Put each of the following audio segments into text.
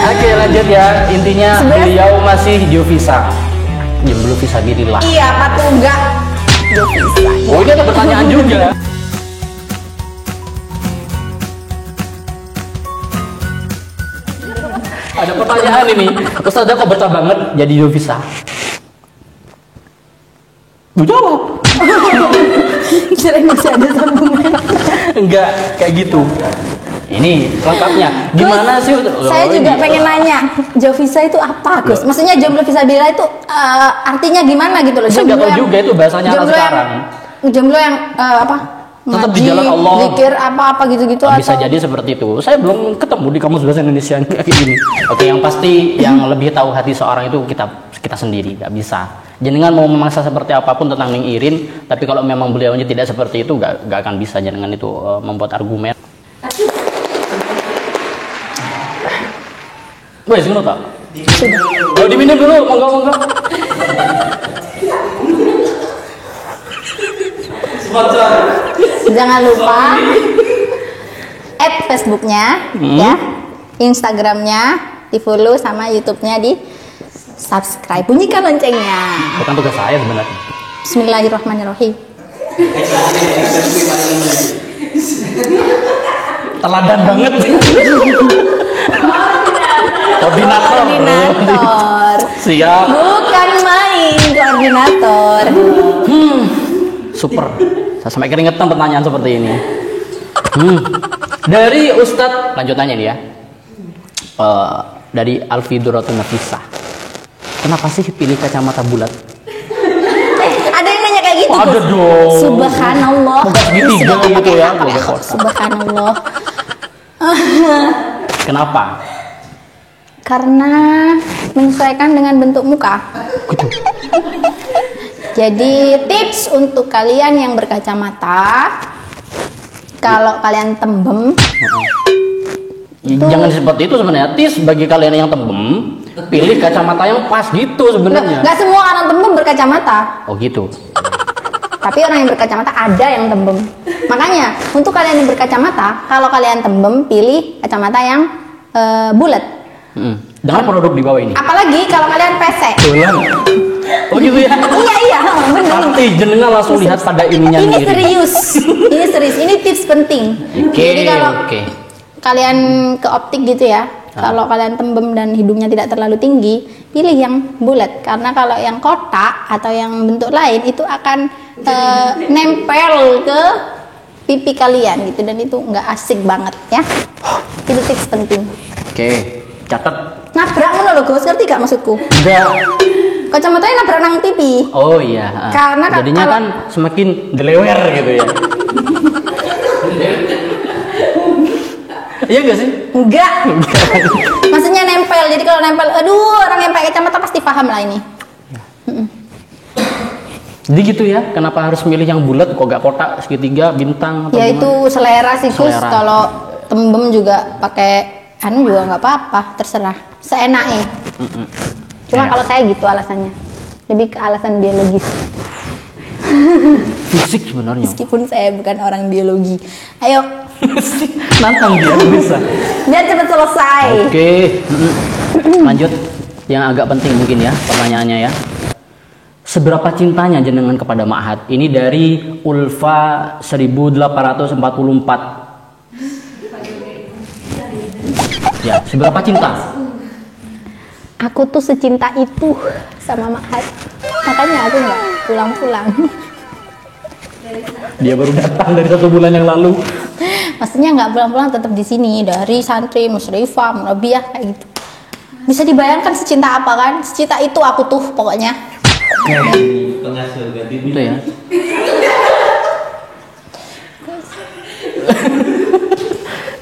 Oke, lanjut ya. Intinya beliau masih Jovisa. Jomblo fisabilillah. Iya, apa tuh enggak? Jovisa. Oh, ini ada pertanyaan juga. Ada pertanyaan ini. Ustazah kok betah banget jadi Jovisa? Gue jawab. Kira masih ada sambungan. Enggak, kayak gitu. Ini lengkapnya. Gimana sih? Saya juga pengen nanya, Jovisa itu apa, Gus? Maksudnya jomblo fisabilillah itu artinya gimana gitu loh? Saya nggak tahu juga itu bahasanya apa sekarang. Jomblo yang apa? Tetap Ngaji, di jalan Allah. zikir apa-apa gitu-gitu Bisa atau jadi seperti itu. Saya belum ketemu di kamus bahasa Indonesia kayak gini. Oke, yang pasti yang lebih tahu hati seorang itu kita sendiri, nggak bisa. Jenengan mau memaksa seperti apapun tentang Ning Irin, tapi kalau memang beliaunya tidak seperti itu, nggak akan bisa. Jenengan itu membuat argumen. Wes, ngono tak? Oh, diminum dulu, monggo. jangan lupa add Facebooknya, ya, Instagramnya di follow sama YouTube-nya di subscribe, bunyikan loncengnya. Bukan tugas saya sebenarnya. Bismillahirrahmanirrahim. Teladan banget. Koordinator. Siap. Bukan main koordinator. Super. Saya sampai keringetan pertanyaan seperti ini. Dari Ustadz, lanjutannya nih ya. Dari Alfiduratun Nafisah. Kenapa sih pilih kacamata bulat? Ada yang nanya kayak gitu. Ada dong. Subhanallah. Segitiga gitu ya. Subhanallah. Kenapa? Karena menyesuaikan dengan bentuk muka. Jadi tips untuk kalian yang berkacamata, kalau kalian tembem, jangan seperti itu sebenarnya. Tips bagi kalian yang tembem, pilih kacamata yang pas gitu sebenarnya. Nggak semua orang tembem berkacamata. Oh gitu. Tapi orang yang berkacamata ada yang tembem. Makanya untuk kalian yang berkacamata, kalau kalian tembem, pilih kacamata yang bulat. Dengan produk di bawah ini. Apalagi kalau kalian pesek. Oh gitu ya? Iya, benar. Pasti jenengan langsung lihat pada ininya Ini sendiri. serius. Ini serius. Ini tips penting. Jadi kalau kalian ke optik gitu ya, kalau kalian tembem dan hidungnya tidak terlalu tinggi, pilih yang bulat. Karena kalau yang kotak atau yang bentuk lain itu akan nempel ke pipi kalian gitu, dan itu nggak asik banget ya. Itu tips penting. Oke, catat. Nabrak ngono lho, Gus, ngerti gak maksudku? Enggak. Kacamatanya nabrak nang pipi. Oh iya. Karena jadinya kan semakin delewer gitu ya. Iya gak sih? Enggak. Maksudnya nempel. Jadi kalau nempel, aduh, orang yang pakai kacamata pasti paham lah ini. Jadi gitu ya, kenapa harus milih yang bulat kok gak kotak, segitiga, bintang atau Ya gimana? itu selera sih, Gus. Selera. Kalau tembem juga pakai anu juga nggak apa-apa, terserah. Seenaknya. Cuma kalau saya gitu alasannya. Lebih ke alasan biologis. Fisik sebenarnya. Meskipun saya bukan orang biologi. Ayo. Nantang dia bisa. Biar cepat selesai. Oke. Lanjut. Yang agak penting mungkin ya pertanyaannya ya. Seberapa cintanya jenengan kepada Ma'had? Ini dari Ulfa 1844. Ya, seberapa cinta? Aku tuh secinta itu sama Ma'had. Makanya aku nggak pulang-pulang. Dia baru datang dari 1 bulan yang lalu. Maksudnya nggak pulang-pulang, tetap di sini dari santri, musyrifah, murabiah kayak gitu. Bisa dibayangkan secinta apa kan? Secinta itu aku tuh pokoknya. Penghasil ganti itu ya.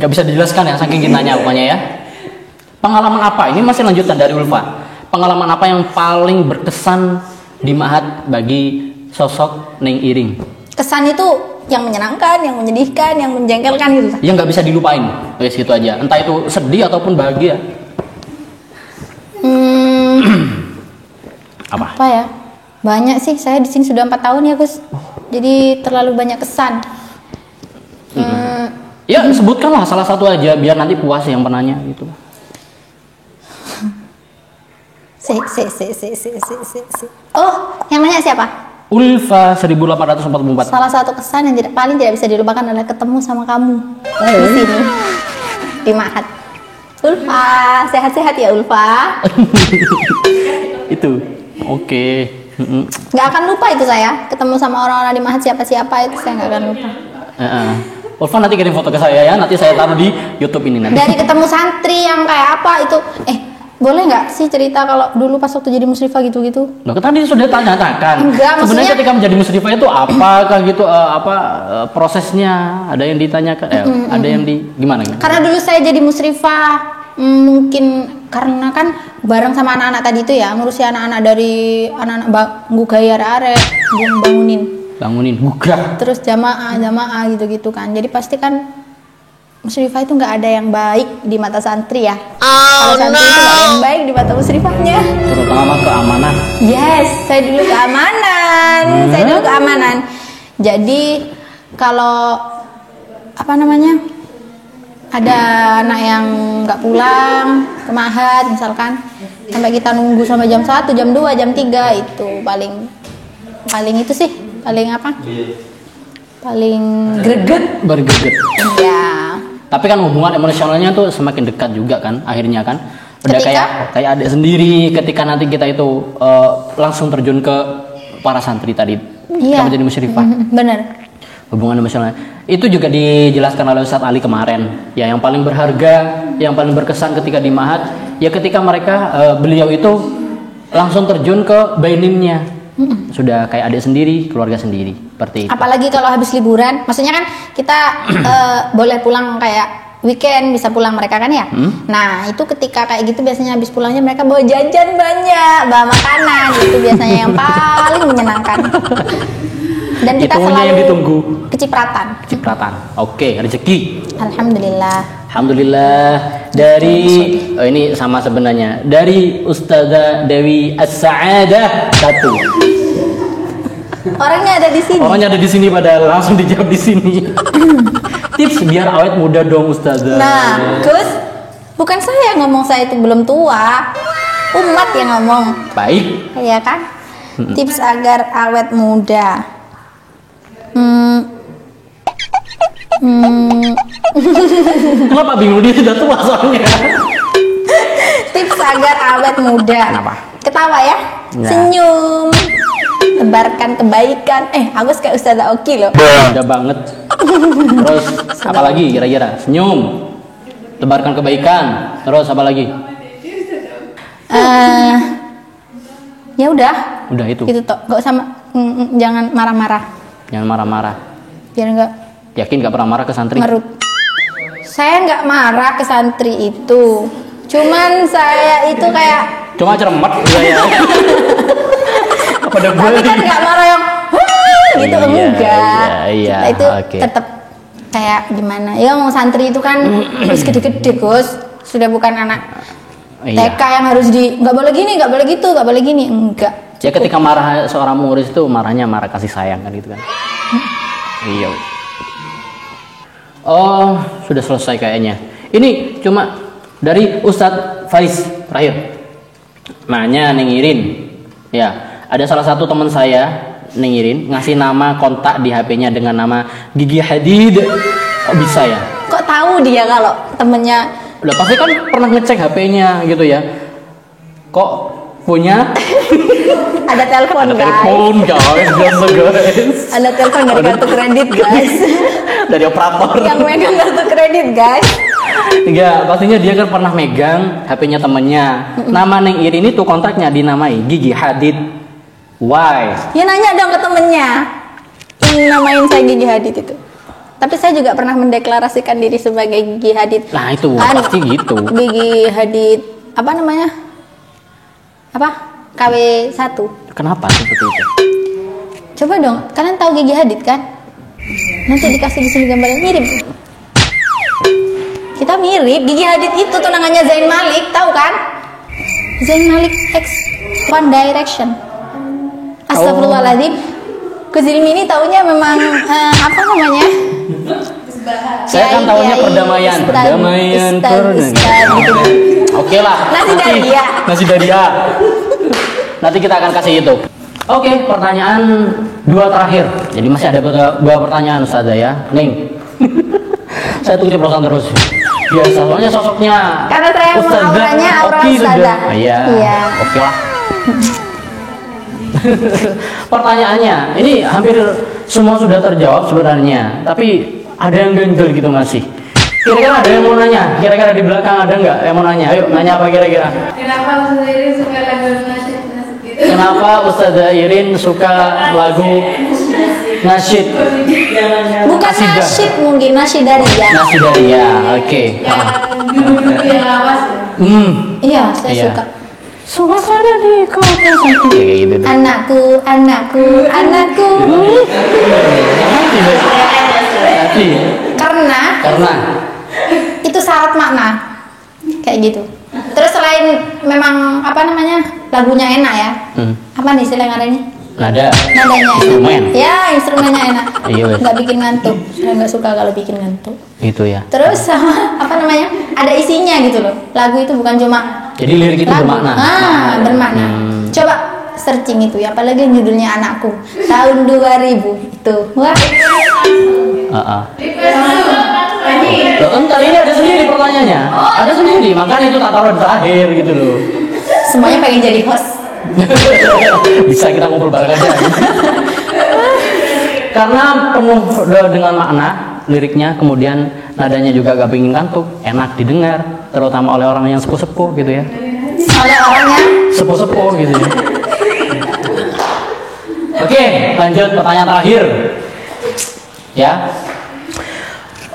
Gak bisa dijelaskan ya saking cintanya pokoknya ya. Pengalaman apa? Ini masih lanjutan dari Ulfa. Pengalaman apa yang paling berkesan di Ma'had bagi sosok Ning Iring? Kesan itu yang menyenangkan, yang menyedihkan, yang menjengkelkan gitu. Yang nggak bisa dilupain. Wes gitu aja. Entah itu sedih ataupun bahagia. Apa ya? Banyak sih. Saya di sini sudah 4 tahun ya, Gus. Jadi terlalu banyak kesan. Ya sebutkanlah salah satu aja biar nanti puas yang penanya gitu. Oh, yang nanya siapa? Ulfa 1844. Salah satu kesan yang paling tidak bisa dilupakan adalah ketemu sama kamu di sini di Mahat. Ulfa, sehat-sehat ya Ulfa. Itu, oke. Nggak akan lupa itu saya ketemu sama orang-orang di Mahat siapa-siapa itu saya nggak akan lupa. Ulfa nanti kirim foto ke saya ya, nanti saya taruh di YouTube ini nanti. Dari ketemu santri yang kayak apa itu, boleh nggak sih cerita kalau dulu pas waktu jadi musyrifah gitu-gitu? Loh, tadi sudah tanyakan. Enggak, sebenarnya maksudnya ketika menjadi musyrifah itu apakah gitu prosesnya? Ada yang ditanyakan, ada yang gimana? Karena dulu saya jadi musyrifah, mungkin karena kan bareng sama anak-anak tadi itu ya, ngurusi anak-anak dari anak-anak gugaya arek bangunin gugah. Terus jamaah gitu-gitu kan. Jadi pasti kan musyrifah itu nggak ada yang baik di mata santri ya. Kalau santri itu nggak ada yang baik di mata musyrifahnya. Terutama keamanan. Yes, saya dulu keamanan. Jadi kalau ada anak yang nggak pulang ke Mahat misalkan, sampai kita nunggu sampai jam 1, jam 2, jam 3 itu paling itu sih paling greget. Bergeget. Ya. Tapi kan hubungan emosionalnya tuh semakin dekat juga kan akhirnya kan. Udah kayak adik sendiri ketika nanti kita itu langsung terjun ke para santri tadi. Kita menjadi musyrifah. Bener. Hubungan emosional. Itu juga dijelaskan oleh Ustadz Ali kemarin. Ya yang paling berharga, yang paling berkesan ketika di Mahat, ya ketika beliau itu langsung terjun ke bainimnya. Sudah kayak adik sendiri, keluarga sendiri, seperti itu. Apalagi kalau habis liburan, maksudnya kan kita boleh pulang kayak weekend, bisa pulang mereka kan ya. Nah itu ketika kayak gitu biasanya habis pulangnya mereka bawa jajan banyak, bawa makanan, itu biasanya yang paling menyenangkan. Dan kita selalu yang ditunggu. Kecipratan. Oke, rezeki. Alhamdulillah. Dari ini sama sebenarnya dari Ustazah Dewi As-Sa'adah 1. Orangnya ada di sini padahal langsung dijawab di sini. Tips biar awet muda dong Ustazah. Nah, Gus, bukan saya ngomong, saya itu belum tua. Umat yang ngomong. Baik. Iya kan? Tips agar awet muda. Kenapa bingung, dia sudah tua soalnya. Tips agar awet muda. Kenapa? Ketawa ya. Senyum. Tebarkan kebaikan. Agus kayak Ustazah Oki loh. Udah banget. Terus apa lagi kira-kira? Senyum. Tebarkan kebaikan. Terus apa lagi? Ya udah. Udah itu. Itu toh. Gak usah jangan marah-marah. Jangan marah-marah. Biar enggak. Yakin gak pernah marah ke santri? Merut. Saya nggak marah ke santri itu. Cuman saya itu kayak cuma cermet ya. Pada tapi kan nggak marah yang gitu, enggak. Iya, kita itu tetap kayak gimana ya, mau santri itu kan harus gede-gede Gus, sudah bukan anak TK yang harus nggak boleh gini, nggak boleh gitu, nggak boleh gini, enggak. Ya ketika marah seorang murid itu marahnya marah kasih sayang kan gitu kan. Iya. Oh, sudah selesai kayaknya. Ini cuma dari Ustadz Faiz terakhir. Nanya Nengirin. Ya, ada salah satu teman saya Nengirin ngasih nama kontak di HP-nya dengan nama Gigi Hadid. Kok bisa ya? Kok tahu dia kalau temennya? Udah pasti kan pernah ngecek HP-nya gitu ya. Kok punya? Ada telepon guys. Ada telepon dari kartu kredit guys. Dari operator. Yang megang kartu kredit guys. Enggak, pastinya dia kan pernah megang HP-nya temennya. Nama Neng Irin itu kontaknya dinamai Gigi Hadid. Why? Ya nanya dong ke temennya. Ini namain saya Gigi Hadid itu. Tapi saya juga pernah mendeklarasikan diri sebagai Gigi Hadid. Nah itu pasti gitu. Gigi Hadid apa namanya? KW1. Kenapa seperti itu? Coba dong, kalian tahu Gigi Hadid kan? Nanti dikasih di sini gambarnya, mirip. Kita mirip. Gigi Hadid itu tunangannya Zayn Malik, tahu kan? Zayn Malik X One Direction. Astagfirullahaladzim. Kuzilmi ini taunya memang apa namanya? Saya kan tahunya perdamaian, perdamaian. Gitu. Oke lah. Nasi daria. Nanti kita akan kasih itu. Oke, pertanyaan 2 terakhir. Jadi masih ada 2 pertanyaan Ustazah ya. Ning. Saya tuh ceplosan terus. Biasa, soalnya sosoknya. Karena saya mau auranya aura Ustazah. Iya. Oke lah. Pertanyaannya, ini hampir semua sudah terjawab sebenarnya, tapi ada yang ganjel gitu masih. Kira-kira ada yang mau nanya? Kira-kira di belakang ada nggak yang mau nanya? Ayo, nanya apa kira-kira? Kenapa Ustazah Irin suka lagu nasyid gitu? Kenapa Ustazah Irin suka lagu nasyid? Bukan nasyid, mungkin nasyidaria. Nasyidaria, oke. Yang dulu-dulu yang lawas. Iya, saya suka. Suasana di kota kayak gitu. Anakku. Karena itu syarat makna kayak gitu. Terus selain memang lagunya enak ya. Apa nih istilah ini? Nadanya instrumen. Ya, instrumennya enak. Iya, nggak bikin ngantuk. Saya nggak suka kalau bikin ngantuk. Itu ya. Terus sama ada isinya gitu loh. Lagu itu bukan cuma. Jadi lirik itu bermakna. Bermakna. Coba searching itu ya, apalagi yang judulnya Anakku tahun 2000 itu. Wah. Entar ini ada sendiri pertanyaannya. Ada sendiri, makanya itu tak taruh di terakhir gitu loh. Semuanya pengen jadi host. Bisa kita ngobrol bareng aja. Karena penuh dengan makna liriknya, kemudian nadanya juga gak bikin kantuk, enak didengar, terutama oleh orang yang sepuh-sepuh gitu ya. Oleh orang yang sepuh-sepuh gitu ya. Oke, lanjut pertanyaan terakhir. Ya.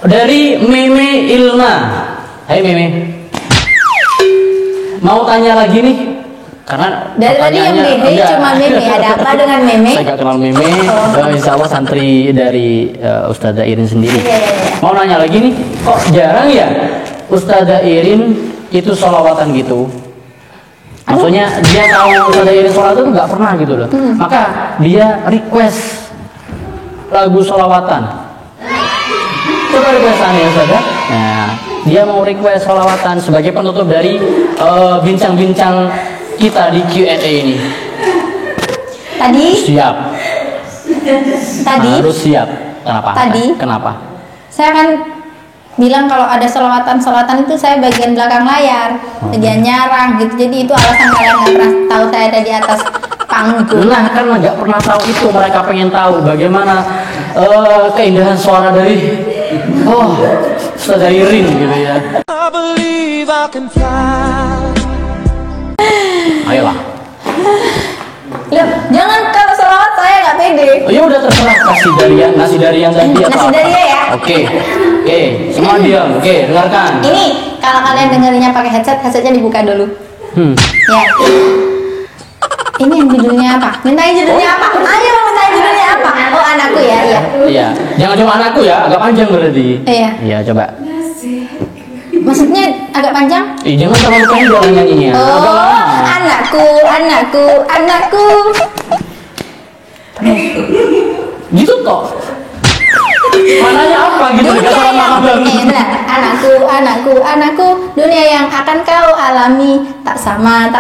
Dari Meme Ilma. Hai Meme. Mau tanya lagi nih. Karena dari tadi yang Meme cuma Meme, ada apa dengan Meme? Saya gak kenal Meme. Insya Allah santri dari Ustazah Irin sendiri. Mau nanya lagi nih, kok jarang ya Ustazah Irin itu sholawatan gitu? Maksudnya dia tahu Ustazah Irin sholat itu nggak pernah gitu loh. Maka dia request lagu sholawatan. Coba requestannya Ustazah. Nah, dia mau request sholawatan sebagai penutup dari bincang-bincang kita di Q&A ini. Tadi? Siap. Tadi? Harus siap. Kenapa? Tadi? Kenapa? Saya kan bilang kalau ada selawatan itu saya bagian belakang layar, bagian nyarang gitu. Jadi itu alasan kalian nggak pernah tahu saya ada di atas panggung. Nah, karena nggak pernah tahu itu, mereka pengen tahu bagaimana keindahan suara dari Ustazah Irin gitu ya. Ayolah. Loh, jangan kalau selawat saya nggak pede. Oh, ya udah terserah, nasi dari yang tadi atau Nasi daria ya. Oke, semua diam. Oke, dengarkan. Ini kalau kalian dengerinnya pakai headsetnya dibuka dulu. Ya. Ini yang judulnya apa? Mintain judulnya apa? Ayo mintain judulnya apa? Oh, Anakku ya, iya. Iya, jangan cuma Anakku ya, agak panjang berarti. Iya. Iya, coba. Maksudnya agak panjang? Jangan terlalu panjang nyanyinya. Oh, anakku. Gitu toh. Mananya apa gitu? Benar. Anakku, dunia yang akan kau alami tak sama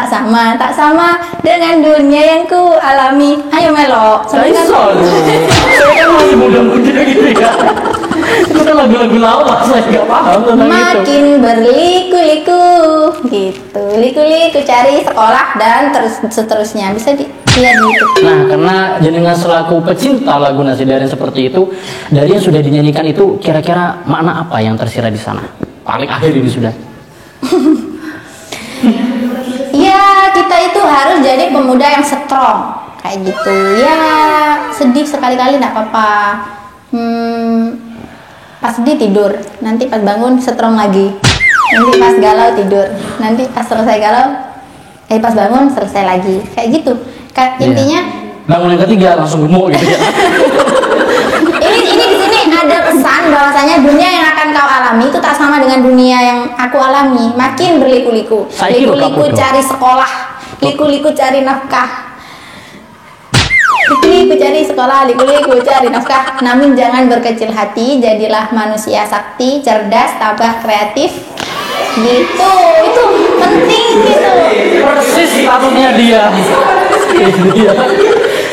dengan dunia yang ku alami. Ayo Melo. Saya kan masih muda-muda gitu ya. Itu kan lagu-lagu lawas, saya nggak paham tentang itu. Makin berliku-liku gitu, liku-liku cari sekolah dan terus seterusnya. Bisa dilihat di YouTube. Nah, karena jenengan selaku pecinta lagu Nasi Darin seperti itu, dari yang sudah dinyanyikan itu kira-kira makna apa yang tersirat di sana? Paling akhir ini sudah. Ya, kita itu harus jadi pemuda yang strong kayak gitu. Ya, sedih sekali-kali nggak apa-apa. Pas sedih tidur, nanti pas bangun strong lagi. Nanti pas galau tidur, nanti pas selesai galau, pas bangun selesai lagi. Kayak gitu. Intinya bangun yang ketiga langsung gemuk gitu ya. ini di sini ada pesan bahwasanya dunia yang akan kau alami itu tak sama dengan dunia yang aku alami. Makin berliku-liku, liku-liku cari sekolah, liku-liku cari nafkah. Likuli ku cari sekolah, likuli ku cari nafkah. Namun jangan berkecil hati, jadilah manusia sakti, cerdas, tabah, kreatif. Gitu, itu penting gitu. Persis statusnya dia.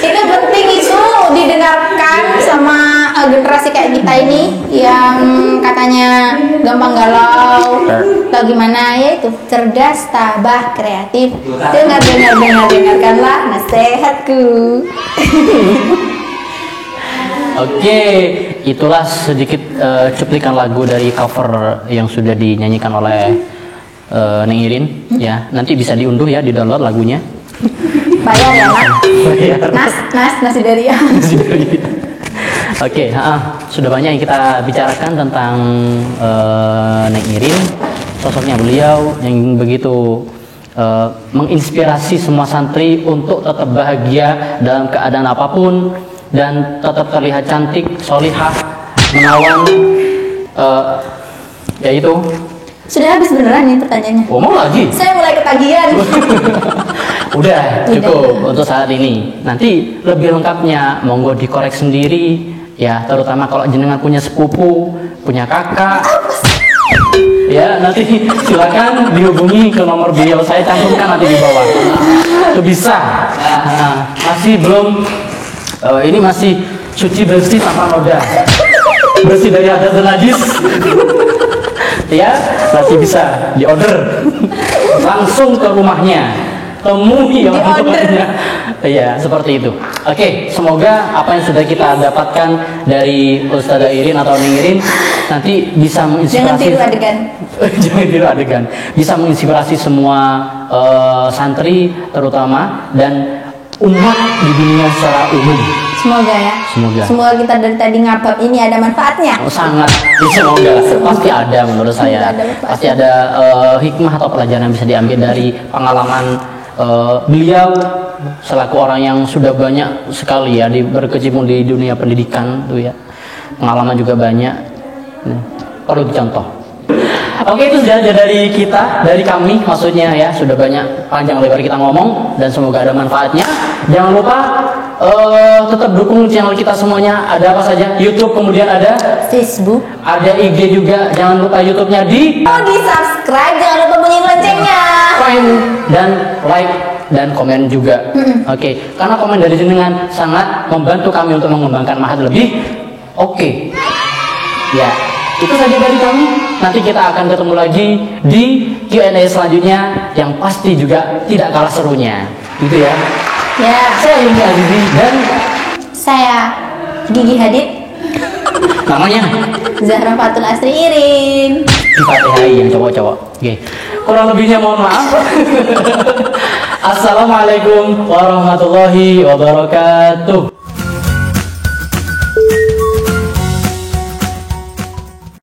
Itu penting itu didengarkan sama generasi kayak kita ini yang katanya gampang galau, atau gimana ya itu cerdas, tabah, kreatif. Dengarkanlah nasihatku. Oke, itulah sedikit cuplikan lagu dari cover yang sudah dinyanyikan oleh Neng Irin. Ya, nanti bisa diunduh ya, di download lagunya. Bayar ya nak. Bayar. Nasi dari ya. Oke, sudah banyak yang kita bicarakan tentang Neng Irin, sosoknya beliau yang begitu menginspirasi semua santri untuk tetap bahagia dalam keadaan apapun dan tetap terlihat cantik, solihah, menawan. Ya itu. Sudah habis beneran nih pertanyaannya. Oh, mau lagi? Saya mulai ketagihan. Udah cukup untuk saat ini. Nanti lebih lengkapnya monggo dikorek sendiri ya, terutama kalau jenengan punya sepupu, punya kakak. Ya, nanti silakan dihubungi ke nomor beliau, saya cantumkan nanti di bawah. Itu bisa. Masih belum ini masih suci bersih tanpa noda. Bersih dari hadas dan najis. Ya, masih bisa diorder. Langsung ke rumahnya. Temui yang rumahnya. Iya, seperti itu. Oke, semoga apa yang sudah kita dapatkan dari Ustazah Irin atau Neng Irin nanti bisa menginspirasi. Jangan tiru adegan. Jangan tiru adegan. Bisa menginspirasi semua santri terutama dan umat di dunia secara umum. Semoga ya. Semoga kita dari tadi ngabab ini ada manfaatnya. Oh, sangat. Semoga. Pasti ada menurut saya. Pasti ada hikmah atau pelajaran yang bisa diambil dari pengalaman beliau selaku orang yang sudah banyak sekali ya berkecimpung di dunia pendidikan tuh ya. Pengalaman juga banyak. Perlu dicontoh. Oke, itu sudah dari kita, dari kami maksudnya ya, sudah banyak panjang lebar kita ngomong dan semoga ada manfaatnya. Jangan lupa tetap dukung channel kita semuanya. Ada apa saja? YouTube, kemudian ada Facebook, ada IG juga. Jangan lupa YouTube-nya di subscribe, jangan lupa bunyi loncengnya. Dan like dan komen juga. Oke, karena komen dari jenengan sangat membantu kami untuk mengembangkan Mahat lebih. Oke. Ya, itu saja dari kami. Nanti kita akan ketemu lagi di Q&A selanjutnya yang pasti juga tidak kalah serunya. Gitu ya. Ya, Saya Ilmi Azizi dan saya Gigi Hadid. namanya Zahra Fatul Asri Irin. di Fatihai yang cowok-cowok. Oke. Kurang lebihnya mohon maaf. Assalamualaikum warahmatullahi wabarakatuh.